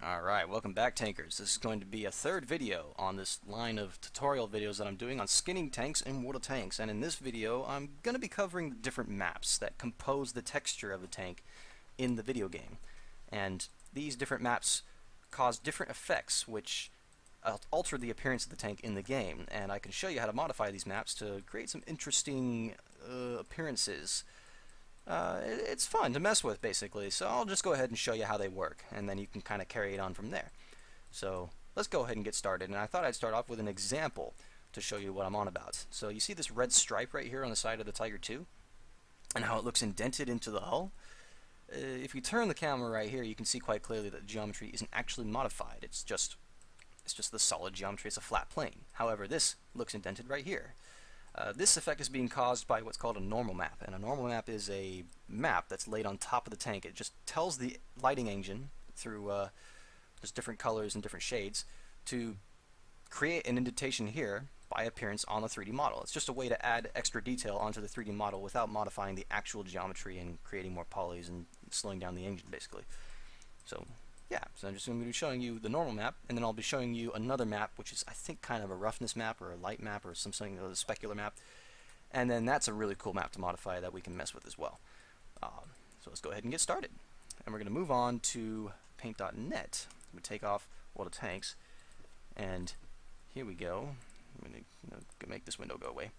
Alright, welcome back, tankers. This is going to be a third video on this line of tutorial videos that I'm doing on skinning tanks and water tanks. And in this video, I'm going to be covering the different maps that compose the texture of the tank in the video game. And these different maps cause different effects which alter the appearance of the tank in the game. And I can show you how to modify these maps to create some interesting appearances. It's fun to mess with, basically, so I'll just go ahead and show you how they work, and then you can kind of carry it on from there. So let's go ahead and get started, and I thought I'd start off with an example to show you what I'm on about. So you see this red stripe right here on the side of the Tiger II, and how it looks indented into the hull? If you turn the camera right here, you can see quite clearly that the geometry isn't actually modified. It's just the solid geometry. It's a flat plane. However, this looks indented right here. This effect is being caused by what's called a normal map, and a normal map is a map that's laid on top of the tank. It just tells the lighting engine through just different colors and different shades to create an indentation here by appearance on the 3D model. It's just a way to add extra detail onto the 3D model without modifying the actual geometry and creating more polys and slowing down the engine, basically. So yeah, so I'm just going to be showing you the normal map, and then I'll be showing you another map, which is, I think, kind of a roughness map or a light map or something, a specular map. And then that's a really cool map to modify that we can mess with as well. So let's go ahead and get started. And we're going to move on to paint.net. We take off all the tanks, and here we go. I'm going to make this window go away.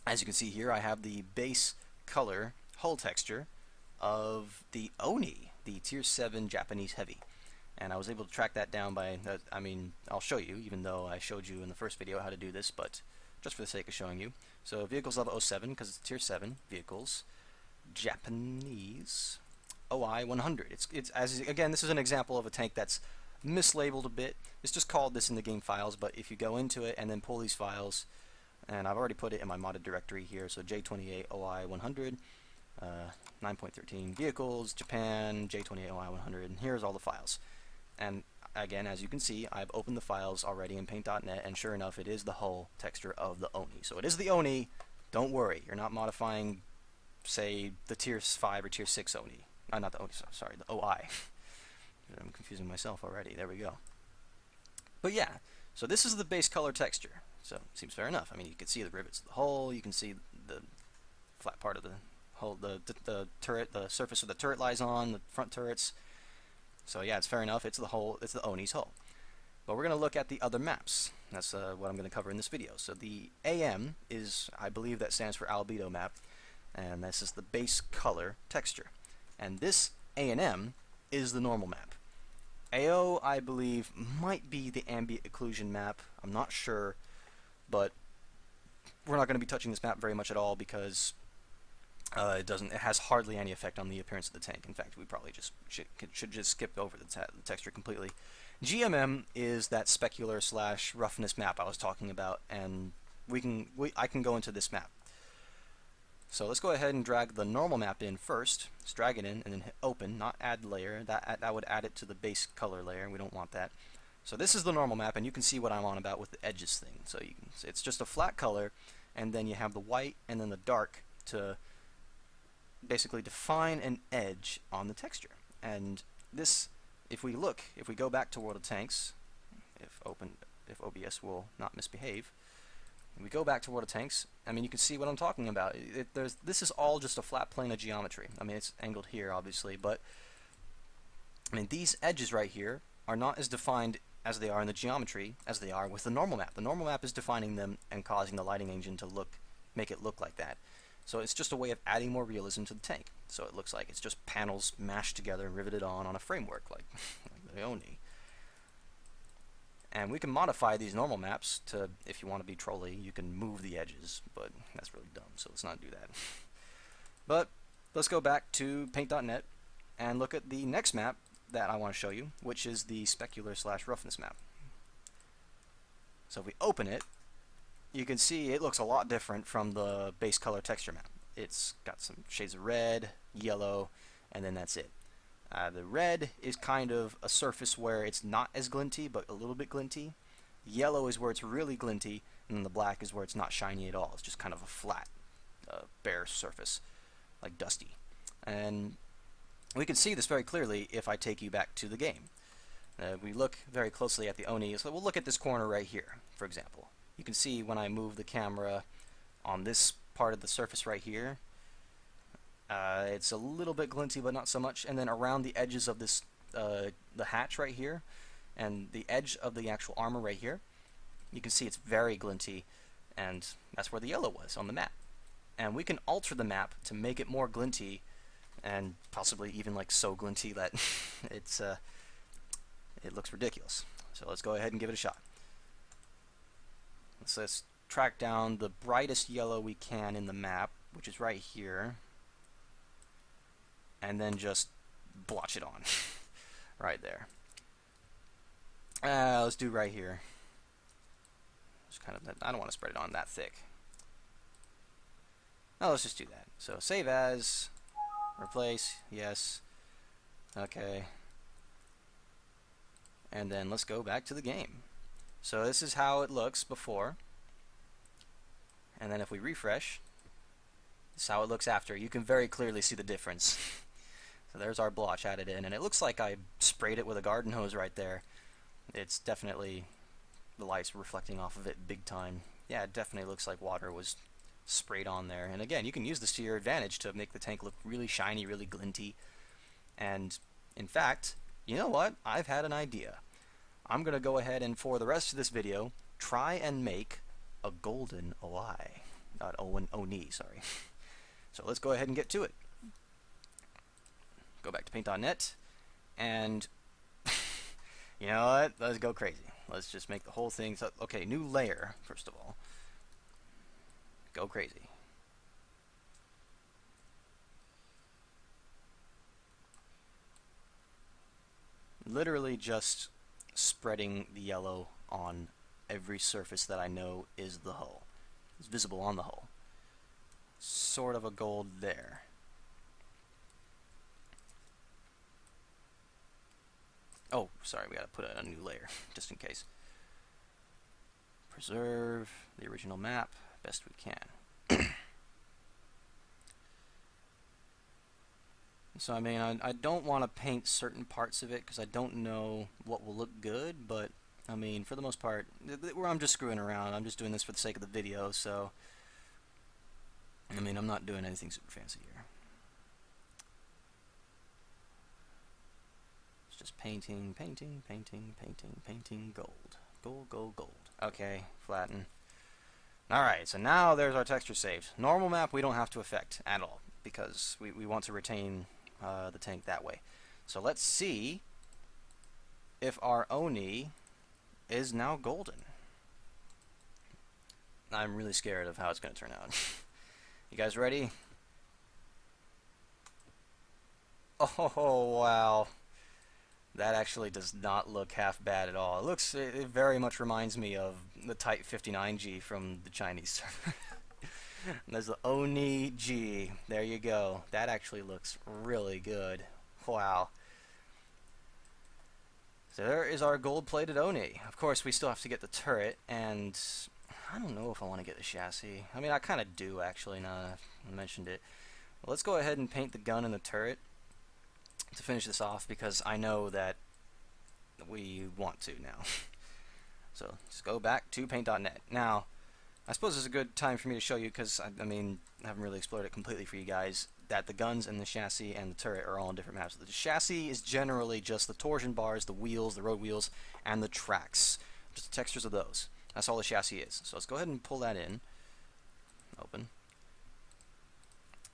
As you can see here, I have the base color hull texture of the Oni, the Tier 7 Japanese Heavy. And I was able to track that down by, I'll show you, even though I showed you in the first video how to do this, but just for the sake of showing you. So vehicles level 07, because it's Tier 7 vehicles, Japanese, OI 100. Again, this is an example of a tank that's mislabeled a bit. It's just called this in the game files, but if you go into it and then pull these files, and I've already put it in my modded directory here, so J28 OI 100, 9.13 vehicles, Japan, J28 OI 100, and here's all the files. And again, as you can see, I've opened the files already in paint.net, and sure enough, it is the hull texture of the Oni. So it is the Oni. Don't worry, you're not modifying, say, the Tier 5 or Tier 6 Oni. Not the Oni, sorry, the OI. I'm confusing myself already. There we go. But yeah, so this is the base color texture. So it seems fair enough. I mean, you can see the rivets of the hull, you can see the flat part of the hull, the turret, the surface of the turret lies on, the front turrets. So yeah, it's fair enough. It's the Oni's hull. But we're going to look at the other maps. That's what I'm going to cover in this video. So the AM is, I believe that stands for albedo map, and this is the base color texture. And this A&M is the normal map. AO, I believe, might be the ambient occlusion map. I'm not sure, but we're not going to be touching this map very much at all because it has hardly any effect on the appearance of the tank. In fact, we probably just should just skip over the texture completely. GMM is that specular / roughness map I was talking about, and I can go into this map. So let's go ahead and drag the normal map in first. Let's drag it in and then hit open, not add layer. That would add it to the base color layer, and we don't want that. So this is the normal map, and you can see what I'm on about with the edges thing. So it's just a flat color, and then you have the white and then the dark to basically define an edge on the texture. And this, if we go back to World of Tanks, if OBS will not misbehave, we go back to World of Tanks, I mean, you can see what I'm talking about. This is all just a flat plane of geometry. I mean, it's angled here, obviously, but I mean, these edges right here are not as defined as they are in the geometry as they are with the normal map. The normal map is defining them and causing the lighting engine to make it look like that. So it's just a way of adding more realism to the tank. So it looks like it's just panels mashed together and riveted on a framework, like the Oni. And we can modify these normal maps to, if you want to be trolly, you can move the edges, but that's really dumb, so let's not do that. But let's go back to paint.net and look at the next map that I want to show you, which is the specular / roughness map. So if we open it, you can see it looks a lot different from the base color texture map. It's got some shades of red, yellow, and then that's it. The red is kind of a surface where it's not as glinty, but a little bit glinty. Yellow is where it's really glinty, and then the black is where it's not shiny at all. It's just kind of a flat, bare surface, like dusty. And we can see this very clearly if I take you back to the game. We look very closely at the Oni, so we'll look at this corner right here, for example. You can see when I move the camera on this part of the surface right here, it's a little bit glinty, but not so much. And then around the edges of this, the hatch right here, and the edge of the actual armor right here, you can see it's very glinty, and that's where the yellow was on the map. And we can alter the map to make it more glinty, and possibly even like so glinty that it looks ridiculous. So let's go ahead and give it a shot. Let's track down the brightest yellow we can in the map, which is right here, and then just blotch it on right there. Let's do right here. Just kind of, I don't want to spread it on that thick. Oh, let's just do that. So save as, replace, yes, okay, and then let's go back to the game. So this is how it looks before, and then if we refresh, this is how it looks after. You can very clearly see the difference. So there's our blotch added in, and it looks like I sprayed it with a garden hose right there. It's definitely, the light's reflecting off of it big time. Yeah, it definitely looks like water was sprayed on there. And again, you can use this to your advantage to make the tank look really shiny, really glinty. And in fact, you know what? I've had an idea. I'm going to go ahead and for the rest of this video, try and make a golden OI. Not Oni, sorry. So let's go ahead and get to it. Go back to paint.net, and you know what? Let's go crazy. Let's just make the whole thing. So, okay, new layer, first of all. Go crazy. Literally just spreading the yellow on every surface that I know is the hull. It's visible on the hull. Sort of a gold there. Oh, sorry, we gotta put a new layer, just in case. Preserve the original map best we can. So I mean, I don't want to paint certain parts of it because I don't know what will look good, but I mean, for the most part, I'm just screwing around. I'm just doing this for the sake of the video, so I mean, I'm not doing anything super fancy here. It's just painting, painting, painting, painting, painting, gold. Gold, gold, gold. Okay, flatten. Alright, so now there's our texture saved. Normal map we don't have to affect at all because we want to retain the tank that way. So let's see if our Oni is now golden. I'm really scared of how it's going to turn out. You guys ready? Oh, wow. That actually does not look half bad at all. It very much reminds me of the Type 59G from the Chinese server. There's the Oni G. There you go. That actually looks really good. Wow. So there is our gold-plated Oni. Of course, we still have to get the turret, and I don't know if I want to get the chassis. I mean, I kind of do, actually, now that I mentioned it. Well, let's go ahead and paint the gun and the turret to finish this off, because I know that we want to now. So let's go back to paint.net. Now, I suppose it's a good time for me to show you, because I mean, I haven't really explored it completely for you guys, that the guns and the chassis and the turret are all on different maps. The chassis is generally just the torsion bars, the wheels, the road wheels, and the tracks. Just the textures of those. That's all the chassis is. So let's go ahead and pull that in. Open.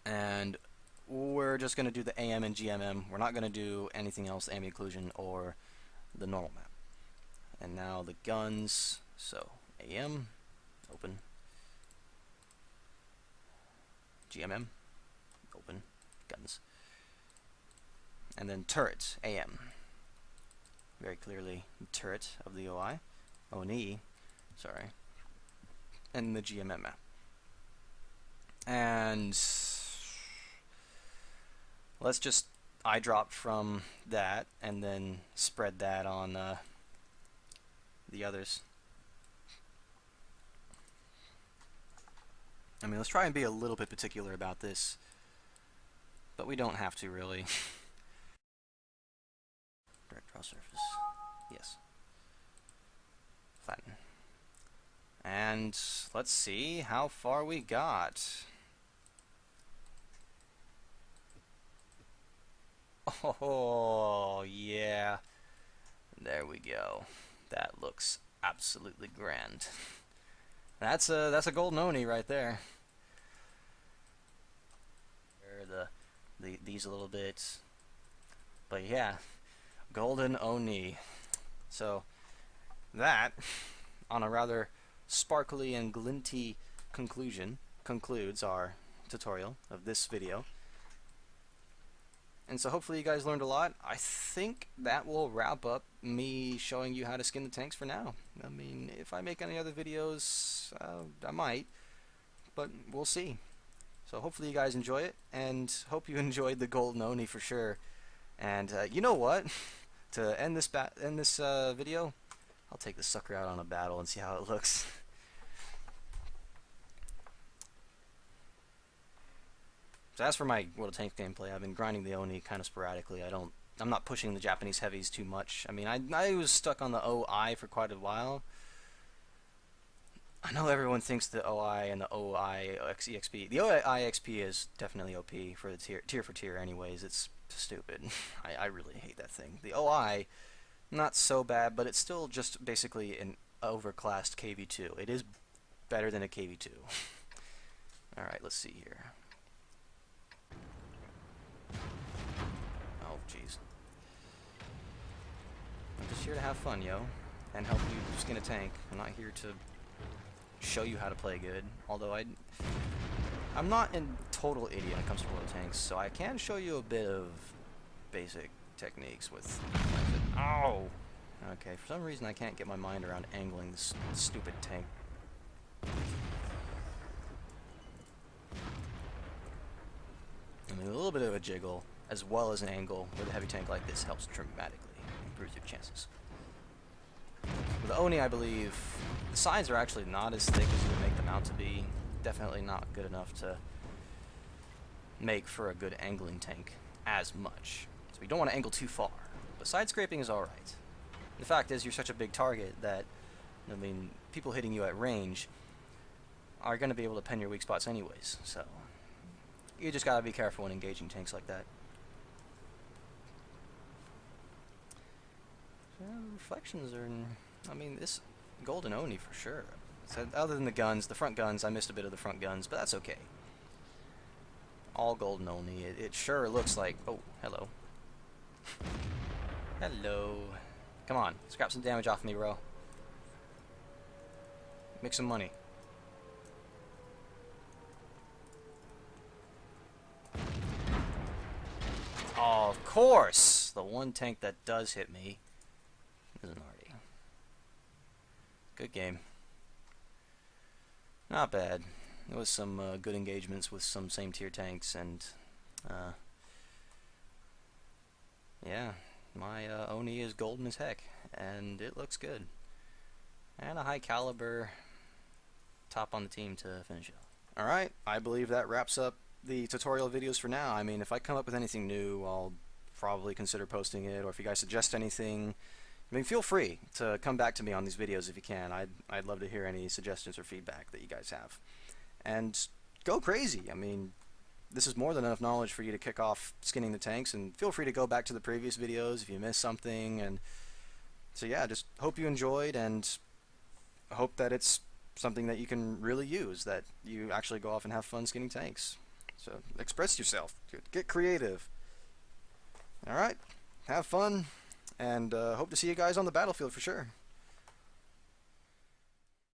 And we're just going to do the AM and GMM. We're not going to do anything else, ambient occlusion or the normal map. And now the guns. So AM, open. GMM, open, guns. And then turret, AM. Very clearly turret of the OI. Oni, sorry. And the GMM map. And let's just eyedrop from that and then spread that on the others. I mean, let's try and be a little bit particular about this, but we don't have to really. Direct draw surface. Yes. Flatten. And let's see how far we got. Oh, yeah. There we go. That looks absolutely grand. That's a golden Oni right there. These a little bit. But yeah, golden Oni. So that, on a rather sparkly and glinty conclusion, concludes our tutorial of this video. And so hopefully you guys learned a lot. I think that will wrap up me showing you how to skin the tanks for now. I mean, if I make any other videos, I might, but we'll see. So hopefully you guys enjoy it, and hope you enjoyed the golden Oni for sure. And you know what? To end this video, I'll take this sucker out on a battle and see how it looks. So as for my World of Tanks gameplay, I've been grinding the Oni kind of sporadically. I'm not pushing the Japanese heavies too much. I mean, I was stuck on the OI for quite a while. I know everyone thinks the OI and the OI EXP. The OI EXP is definitely OP for the tier for tier anyways. It's stupid. I really hate that thing. The OI, not so bad, but it's still just basically an overclassed KV2. It is better than a KV2. Alright, let's see here. Oh, jeez. I'm just here to have fun, yo, and help you skin a tank. I'm not here to show you how to play good, although I'm not a total idiot when it comes to World of Tanks, so I can show you a bit of basic techniques with... Ow! Okay, for some reason I can't get my mind around angling this stupid tank. I mean, a little bit of a jiggle, as well as an angle with a heavy tank like this helps dramatically improve your chances. With the Oni, I believe, the sides are actually not as thick as you would make them out to be. Definitely not good enough to make for a good angling tank as much. So you don't want to angle too far. But side scraping is alright. The fact is, you're such a big target that, I mean, people hitting you at range are going to be able to pen your weak spots anyways. So you just gotta be careful when engaging tanks like that. Reflections are, I mean, this golden Oni for sure. So other than the guns, the front guns, I missed a bit of the front guns, but that's okay. All golden Oni. It sure looks like, oh, hello. Hello. Come on, scrap some damage off me, bro. Make some money. Oh, of course! The one tank that does hit me is an arty. Good game. Not bad. There was some good engagements with some same tier tanks, and yeah, my Oni is golden as heck, and it looks good. And a high caliber top on the team to finish it. Alright, I believe that wraps up the tutorial videos for now. I mean, if I come up with anything new, I'll probably consider posting it, or if you guys suggest anything, I mean, feel free to come back to me on these videos if you can. I'd love to hear any suggestions or feedback that you guys have. And go crazy. I mean, this is more than enough knowledge for you to kick off skinning the tanks, and feel free to go back to the previous videos if you missed something. And so yeah, just hope you enjoyed, and hope that it's something that you can really use, that you actually go off and have fun skinning tanks. So express yourself, get creative. Alright, have fun, and hope to see you guys on the battlefield for sure.